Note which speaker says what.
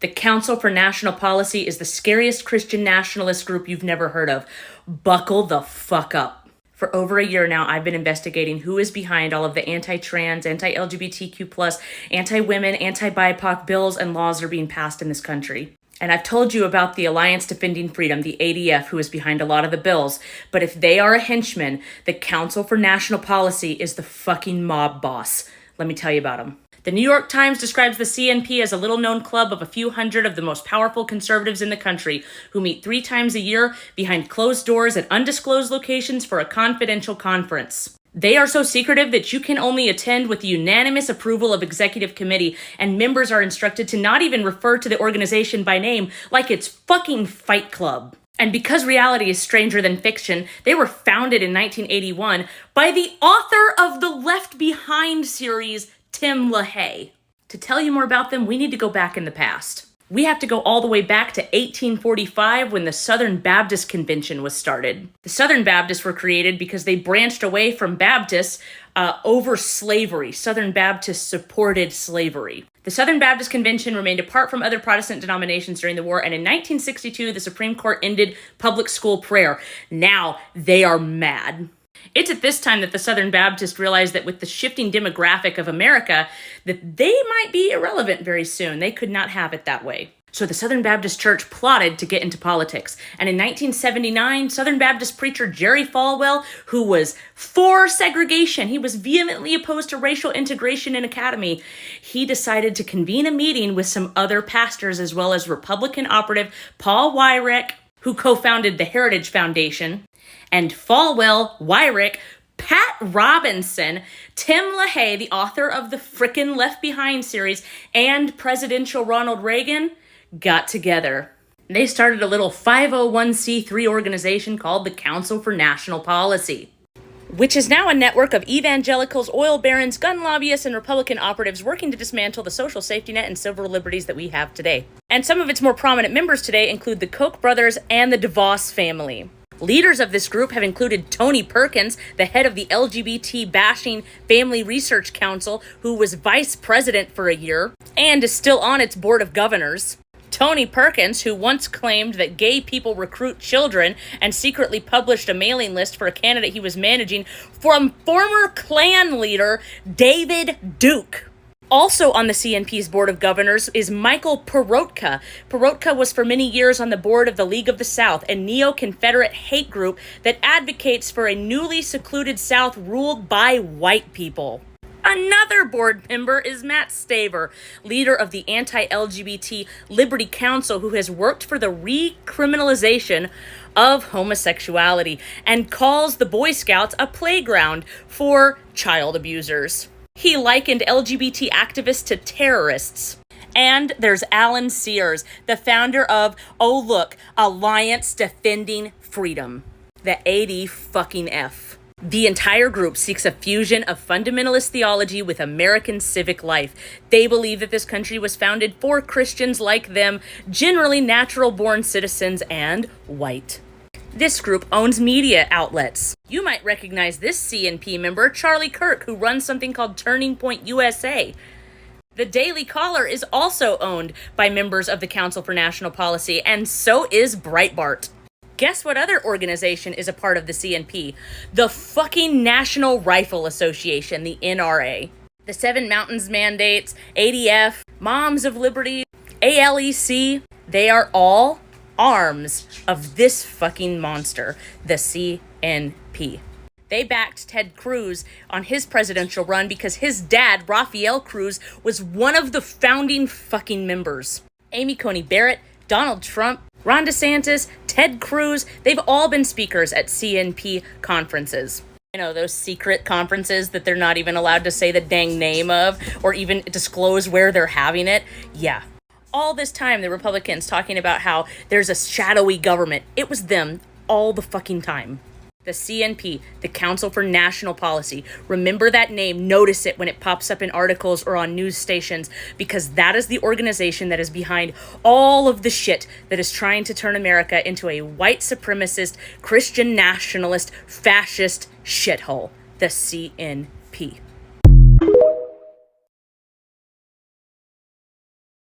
Speaker 1: The Council for National Policy is the scariest Christian nationalist group you've never heard of. Buckle the fuck up. For over a year now, I've been investigating who is behind all of the anti-trans, anti-LGBTQ+, anti-women, anti-BIPOC bills and laws that are being passed in this country. And I've told you about the Alliance Defending Freedom, the ADF, who is behind a lot of the bills. But if they are a henchman, the Council for National Policy is the fucking mob boss. Let me tell you about them. The New York Times describes the CNP as a little-known club of a few hundred of the most powerful conservatives in the country who meet 3 times a year behind closed doors at undisclosed locations for a confidential conference. They are so secretive that you can only attend with the unanimous approval of executive committee, and members are instructed to not even refer to the organization by name like it's fucking Fight Club. And because reality is stranger than fiction, they were founded in 1981 by the author of the Left Behind series, Tim LaHaye. To tell you more about them, we need to go back in the past. We have to go all the way back to 1845 when the Southern Baptist Convention was started. The Southern Baptists were created because they branched away from Baptists over slavery. Southern Baptists supported slavery. The Southern Baptist Convention remained apart from other Protestant denominations during the war, and in 1962, the Supreme Court ended public school prayer. Now they are mad. It's at this time that the Southern Baptists realized that with the shifting demographic of America, that they might be irrelevant very soon. They could not have it that way. So the Southern Baptist Church plotted to get into politics. And in 1979, Southern Baptist preacher Jerry Falwell, who was for segregation, he was vehemently opposed to racial integration in academy, he decided to convene a meeting with some other pastors as well as Republican operative Paul Weyrich, who co-founded the Heritage Foundation, and Falwell, Weyrich, Pat Robinson, Tim LaHaye, the author of the frickin' Left Behind series, and presidential Ronald Reagan got together. They started a little 501c3 organization called the Council for National Policy, which is now a network of evangelicals, oil barons, gun lobbyists, and Republican operatives working to dismantle the social safety net and civil liberties that we have today. And some of its more prominent members today include the Koch brothers and the DeVos family. Leaders of this group have included Tony Perkins, the head of the LGBT-bashing Family Research Council, who was vice president for a year and is still on its board of governors. Tony Perkins, who once claimed that gay people recruit children and secretly published a mailing list for a candidate he was managing from former Klan leader David Duke. Also on the CNP's board of governors is Michael Perotka. Perotka was for many years on the board of the League of the South, a neo-Confederate hate group that advocates for a newly secluded South ruled by white people. Another board member is Matt Staver, leader of the anti-LGBT Liberty Council, who has worked for the recriminalization of homosexuality and calls the Boy Scouts a playground for child abusers. He likened LGBT activists to terrorists. And there's Alan Sears, the founder of, oh look, Alliance Defending Freedom, the AD-fucking-F. The entire group seeks a fusion of fundamentalist theology with American civic life. They believe that this country was founded for Christians like them, generally natural-born citizens and white. This group owns media outlets. You might recognize this CNP member, Charlie Kirk, who runs something called Turning Point USA. The Daily Caller is also owned by members of the Council for National Policy, and so is Breitbart. Guess what other organization is a part of the CNP? The fucking National Rifle Association, the NRA. The Seven Mountains Mandates, ADF, Moms of Liberty, ALEC, they are all arms of this fucking monster, the CNP. They backed Ted Cruz on his presidential run because his dad, Rafael Cruz, was one of the founding fucking members. Amy Coney Barrett, Donald Trump, Ron DeSantis, Ted Cruz, they've all been speakers at CNP conferences. You know, those secret conferences that they're not even allowed to say the dang name of or even disclose where they're having it. Yeah. All this time, the Republicans talking about how there's a shadowy government. It was them all the fucking time. The CNP, the Council for National Policy. Remember that name. Notice it when it pops up in articles or on news stations, because that is the organization that is behind all of the shit that is trying to turn America into a white supremacist, Christian nationalist, fascist shithole. The CNP.